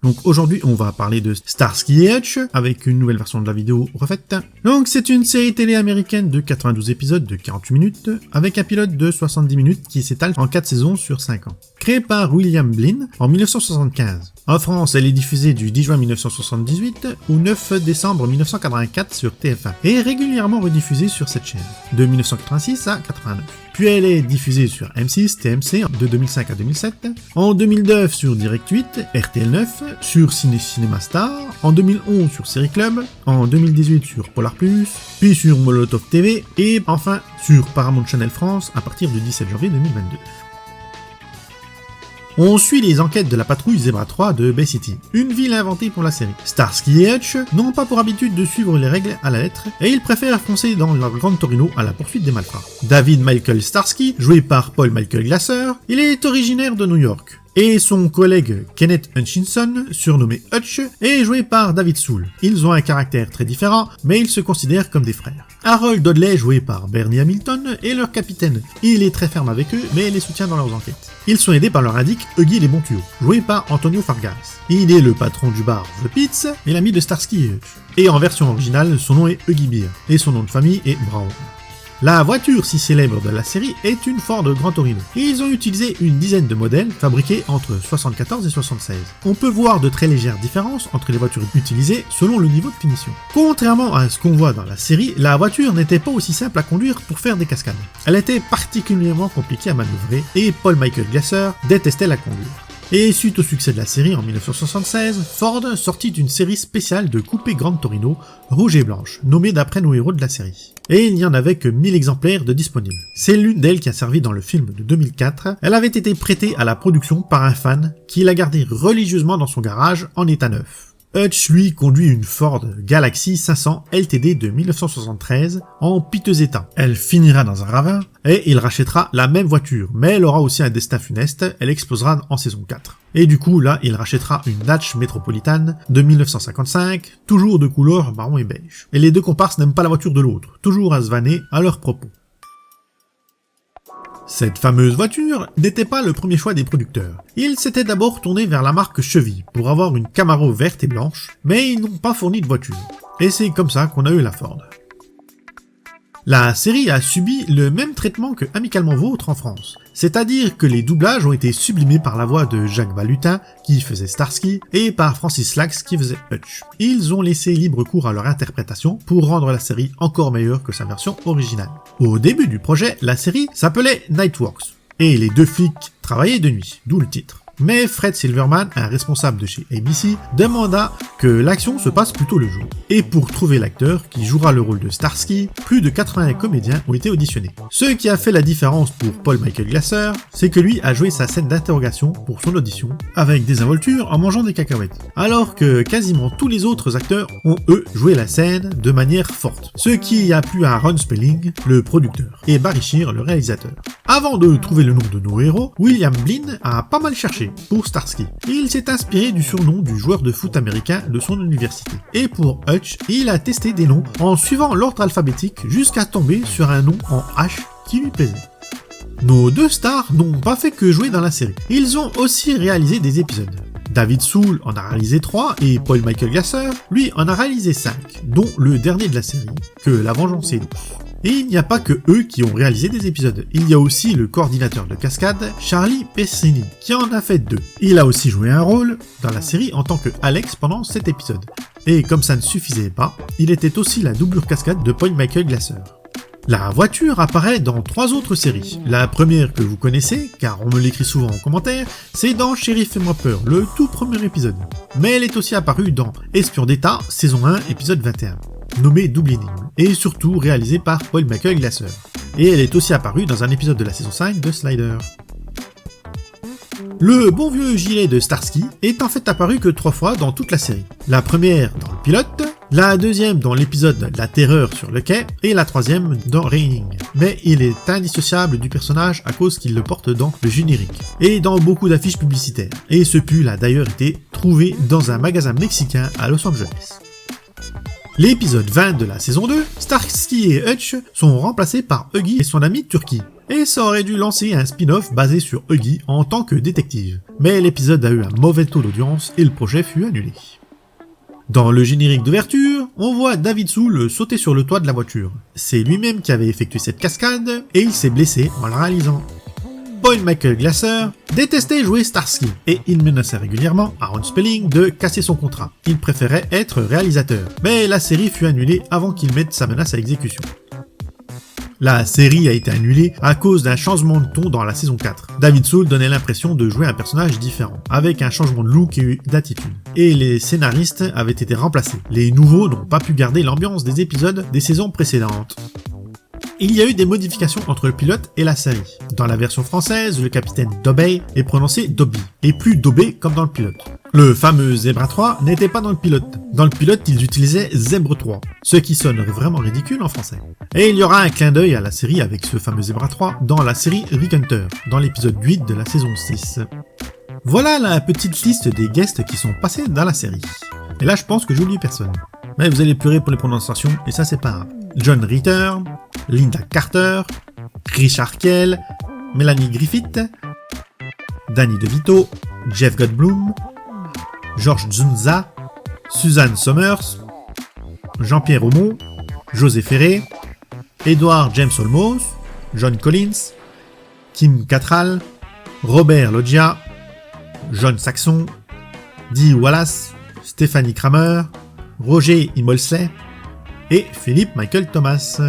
Donc aujourd'hui, on va parler de Starsky et Hutch avec une nouvelle version de la vidéo refaite. Donc c'est une série télé américaine de 92 épisodes de 48 minutes avec un pilote de 70 minutes qui s'étale en 4 saisons sur 5 ans. Créée par William Blinn en 1975. En France, elle est diffusée du 10 juin 1978 au 9 décembre 1984 sur TF1 et régulièrement rediffusée sur cette chaîne de 1986 à 89. Puis elle est diffusée sur M6, TMC de 2005 à 2007, en 2009 sur Direct 8, RTL 9, sur Cinéma Star, en 2011 sur Série Club, en 2018 sur Polar+, puis sur Molotov TV et enfin sur Paramount Channel France à partir du 17 janvier 2022. On suit les enquêtes de la patrouille Zebra 3 de Bay City, une ville inventée pour la série. Starsky et Hutch n'ont pas pour habitude de suivre les règles à la lettre, et ils préfèrent foncer dans leur Grand Torino à la poursuite des malfrats. David Michael Starsky, joué par Paul Michael Glasser, il est originaire de New York. Et son collègue Kenneth Hutchinson, surnommé Hutch, est joué par David Soul. Ils ont un caractère très différent, mais ils se considèrent comme des frères. Harold Dudley, joué par Bernie Hamilton, est leur capitaine. Il est très ferme avec eux, mais les soutient dans leurs enquêtes. Ils sont aidés par leur indique Huggy les bons tuyaux, joué par Antonio Fargas. Il est le patron du bar The Pits et l'ami de Starsky et Hutch. Et en version originale, son nom est Huggy Beer, et son nom de famille est Brown. La voiture si célèbre de la série est une Ford Grand Torino. Ils ont utilisé une dizaine de modèles fabriqués entre 74 et 76. On peut voir de très légères différences entre les voitures utilisées selon le niveau de finition. Contrairement à ce qu'on voit dans la série, la voiture n'était pas aussi simple à conduire pour faire des cascades. Elle était particulièrement compliquée à manœuvrer et Paul Michael Glasser détestait la conduire. Et suite au succès de la série en 1976, Ford sortit une série spéciale de coupés Grand Torino, rouge et blanche, nommée d'après nos héros de la série. Et il n'y en avait que 1000 exemplaires de disponibles. C'est l'une d'elles qui a servi dans le film de 2004. Elle avait été prêtée à la production par un fan qui l'a gardée religieusement dans son garage en état neuf. Hutch, lui, conduit une Ford Galaxy 500 LTD de 1973 en piteux état. Elle finira dans un ravin et il rachètera la même voiture, mais elle aura aussi un destin funeste, elle explosera en saison 4. Et du coup, là, il rachètera une Dodge Metropolitan de 1955, toujours de couleur marron et beige. Et les deux comparses n'aiment pas la voiture de l'autre, toujours à se vanner à leur propos. Cette fameuse voiture n'était pas le premier choix des producteurs. Ils s'étaient d'abord tournés vers la marque Chevy pour avoir une Camaro verte et blanche, mais ils n'ont pas fourni de voiture. Et c'est comme ça qu'on a eu la Ford. La série a subi le même traitement que Amicalement Vôtre en France, c'est-à-dire que les doublages ont été sublimés par la voix de Jacques Balutin, qui faisait Starsky, et par Francis Lax, qui faisait Hutch. Ils ont laissé libre cours à leur interprétation pour rendre la série encore meilleure que sa version originale. Au début du projet, la série s'appelait Nightworks, et les deux flics travaillaient de nuit, d'où le titre. Mais Fred Silverman, un responsable de chez ABC, demanda que l'action se passe plutôt le jour. Et pour trouver l'acteur qui jouera le rôle de Starsky, plus de 80 comédiens ont été auditionnés. Ce qui a fait la différence pour Paul Michael Glasser, c'est que lui a joué sa scène d'interrogation pour son audition, avec des involtures en mangeant des cacahuètes. Alors que quasiment tous les autres acteurs ont eux joué la scène de manière forte. Ce qui a plu à Ron Spelling, le producteur, et Barry Shear, le réalisateur. Avant de trouver le nom de nos héros, William Blinn a pas mal cherché pour Starsky. Il s'est inspiré du surnom du joueur de foot américain de son université. Et pour Hutch, il a testé des noms en suivant l'ordre alphabétique jusqu'à tomber sur un nom en H qui lui plaisait. Nos deux stars n'ont pas fait que jouer dans la série. Ils ont aussi réalisé des épisodes. David Soul en a réalisé 3 et Paul Michael Glasser, lui, en a réalisé 5, dont le dernier de la série, que La Vengeance est douce. Et il n'y a pas que eux qui ont réalisé des épisodes. Il y a aussi le coordinateur de cascade, Charlie Pessini, qui en a fait 2. Il a aussi joué un rôle dans la série en tant que Alex pendant 7 épisodes. Et comme ça ne suffisait pas, il était aussi la doublure cascade de Paul Michael Glasser. La voiture apparaît dans 3 autres séries. La première que vous connaissez, car on me l'écrit souvent en commentaire, c'est dans Shérif Fais-moi peur, le tout premier épisode. Mais elle est aussi apparue dans Espion d'État, saison 1, épisode 21. Nommé Double Énigme, et surtout réalisé par Paul Michael Glasser. Et elle est aussi apparue dans un épisode de la saison 5 de Slider. Le bon vieux gilet de Starsky est en fait apparu que 3 fois dans toute la série. La première dans le pilote, la deuxième dans l'épisode La Terreur sur le quai, et la troisième dans Raining. Mais il est indissociable du personnage à cause qu'il le porte dans le générique, et dans beaucoup d'affiches publicitaires. Et ce pull a d'ailleurs été trouvé dans un magasin mexicain à Los Angeles. L'épisode 20 de la saison 2, Starsky et Hutch sont remplacés par Huggy et son ami Turkey. Et ça aurait dû lancer un spin-off basé sur Huggy en tant que détective. Mais l'épisode a eu un mauvais taux d'audience et le projet fut annulé. Dans le générique d'ouverture, on voit David Soul sauter sur le toit de la voiture. C'est lui-même qui avait effectué cette cascade et il s'est blessé en la réalisant. Paul Michael Glaser détestait jouer Starsky et il menaçait régulièrement Aaron Spelling de casser son contrat. Il préférait être réalisateur, mais la série fut annulée avant qu'il mette sa menace à exécution. La série a été annulée à cause d'un changement de ton dans la saison 4. David Soul donnait l'impression de jouer un personnage différent, avec un changement de look et d'attitude. Et les scénaristes avaient été remplacés. Les nouveaux n'ont pas pu garder l'ambiance des épisodes des saisons précédentes. Il y a eu des modifications entre le pilote et la série. Dans la version française, le capitaine Dobey est prononcé Dobby, et plus Dobey comme dans le pilote. Le fameux Zebra 3 n'était pas dans le pilote. Dans le pilote, ils utilisaient Zèbre 3, ce qui sonnerait vraiment ridicule en français. Et il y aura un clin d'œil à la série avec ce fameux Zebra 3 dans la série Rick Hunter, dans l'épisode 8 de la saison 6. Voilà la petite liste des guests qui sont passés dans la série. Et là, je pense que j'oublie personne. Mais vous allez pleurer pour les prononciations, et ça c'est pas grave. John Ritter, Linda Carter, Richard Kiel, Melanie Griffith, Danny DeVito, Jeff Goldblum, George Zunza, Suzanne Somers, Jean-Pierre Aumont, José Ferré, Edward James Olmos, John Collins, Kim Cattrall, Robert Loggia, John Saxon, Dee Wallace, Stephanie Kramer, Roger Imolsley et Philip Michael Thomas.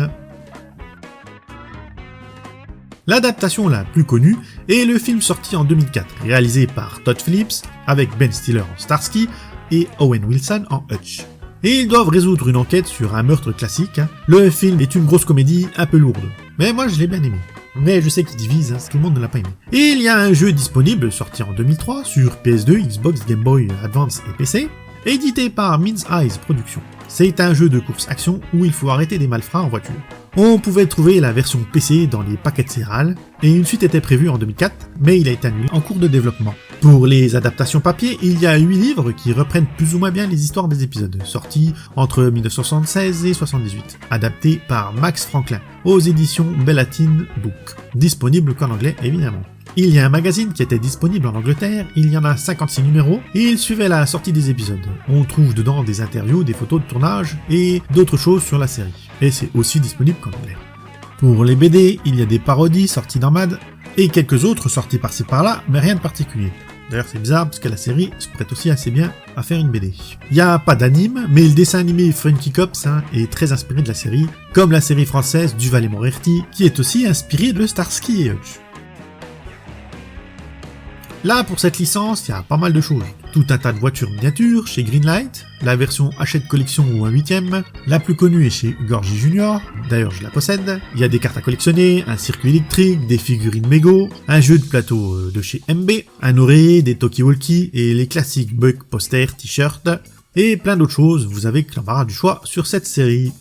L'adaptation la plus connue est le film sorti en 2004, réalisé par Todd Phillips avec Ben Stiller en Starsky et Owen Wilson en Hutch. Et ils doivent résoudre une enquête sur un meurtre classique. Le film est une grosse comédie un peu lourde, mais moi je l'ai bien aimé. Mais je sais qu'il divise, tout le monde ne l'a pas aimé. Et il y a un jeu disponible sorti en 2003 sur PS2, Xbox, Game Boy Advance et PC, édité par Min's Eyes Productions. C'est un jeu de course-action où il faut arrêter des malfrats en voiture. On pouvait trouver la version PC dans les paquets de céréales, et une suite était prévue en 2004, mais il a été annulé en cours de développement. Pour les adaptations papier, il y a 8 livres qui reprennent plus ou moins bien les histoires des épisodes, sortis entre 1976 et 78, adaptés par Max Franklin, aux éditions Bellatine Book, disponible qu'en anglais évidemment. Il y a un magazine qui était disponible en Angleterre, il y en a 56 numéros, et il suivait la sortie des épisodes. On trouve dedans des interviews, des photos de tournage, et d'autres choses sur la série. Et c'est aussi disponible qu'en anglais. Pour les BD, il y a des parodies sorties dans Mad, et quelques autres sorties par-ci par-là, mais rien de particulier. D'ailleurs c'est bizarre parce que la série se prête aussi assez bien à faire une BD. Il n'y a pas d'anime, mais le dessin animé Funky Cops est très inspiré de la série, comme la série française Duval et Moretti, qui est aussi inspirée de Starsky et Hutch. Là, pour cette licence, il y a pas mal de choses. Tout un tas de voitures miniatures chez Greenlight, la version Hachette Collection ou un 8ème, la plus connue est chez Gorgie Junior, d'ailleurs je la possède. Il y a des cartes à collectionner, un circuit électrique, des figurines Mego, un jeu de plateau de chez MB, un oreiller, des talkie-walkie et les classiques bugs, posters, t-shirts, et plein d'autres choses. Vous avez l'embarras du choix sur cette série.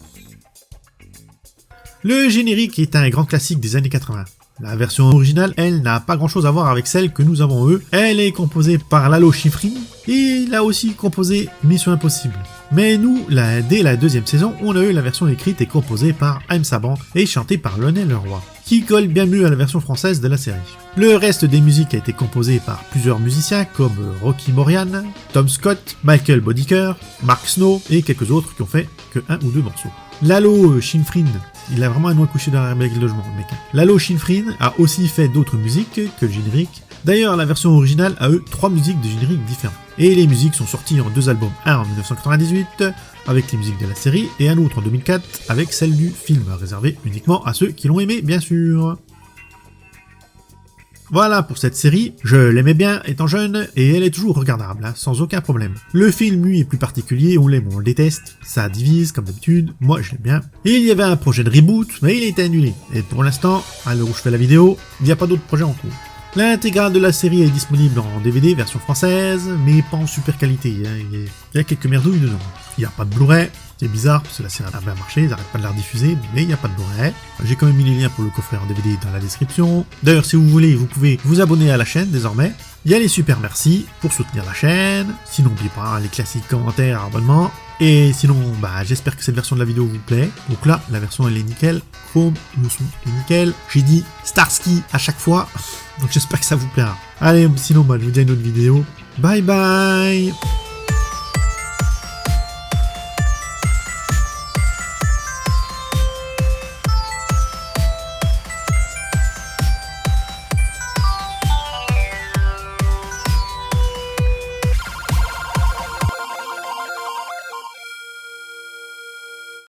Le générique est un grand classique des années 80. La version originale, elle, n'a pas grand chose à voir avec celle que nous avons eux. Elle est composée par Lalo Schifrin et il a aussi composé Mission Impossible. Mais nous, dès la deuxième saison, on a eu la version écrite et composée par Haïm Saban et chantée par Lionel Leroy, qui colle bien mieux à la version française de la série. Le reste des musiques a été composé par plusieurs musiciens comme Rocky Morian, Tom Scott, Michael Bodiker, Mark Snow et quelques autres qui ont fait que 1 ou 2 morceaux. Lalo Schifrin, il a vraiment un noix couché dans la logement, le mec. Lalo Schifrin a aussi fait d'autres musiques que le générique. D'ailleurs, la version originale a 3 musiques de générique différentes. Et les musiques sont sorties en 2 albums, un en 1998 avec les musiques de la série et un autre en 2004 avec celle du film, réservé uniquement à ceux qui l'ont aimé bien sûr. Voilà pour cette série, je l'aimais bien étant jeune et elle est toujours regardable, sans aucun problème. Le film lui est plus particulier, on l'aime ou on le déteste, ça divise comme d'habitude, moi je l'aime bien. Et il y avait un projet de reboot, mais il a été annulé. Et pour l'instant, à l'heure où je fais la vidéo, il n'y a pas d'autres projets en cours. L'intégrale de la série est disponible en DVD version française, mais pas en super qualité, il y a quelques merdouilles dedans. Il n'y a pas de Blu-ray, c'est bizarre parce que la série a bien marché, ils n'arrêtent pas de la rediffuser, mais il n'y a pas de Blu-ray. J'ai quand même mis les liens pour le coffret en DVD dans la description. D'ailleurs, si vous voulez, vous pouvez vous abonner à la chaîne désormais. Il y a les super merci pour soutenir la chaîne, sinon n'oubliez pas les classiques commentaires, abonnements, Et sinon, bah, j'espère que cette version de la vidéo vous plaît. Donc là, la version elle est nickel. Chrome, le son est nickel. J'ai dit Starsky à chaque fois. Donc j'espère que ça vous plaira. Allez, sinon, bah, je vous dis à une autre vidéo. Bye bye.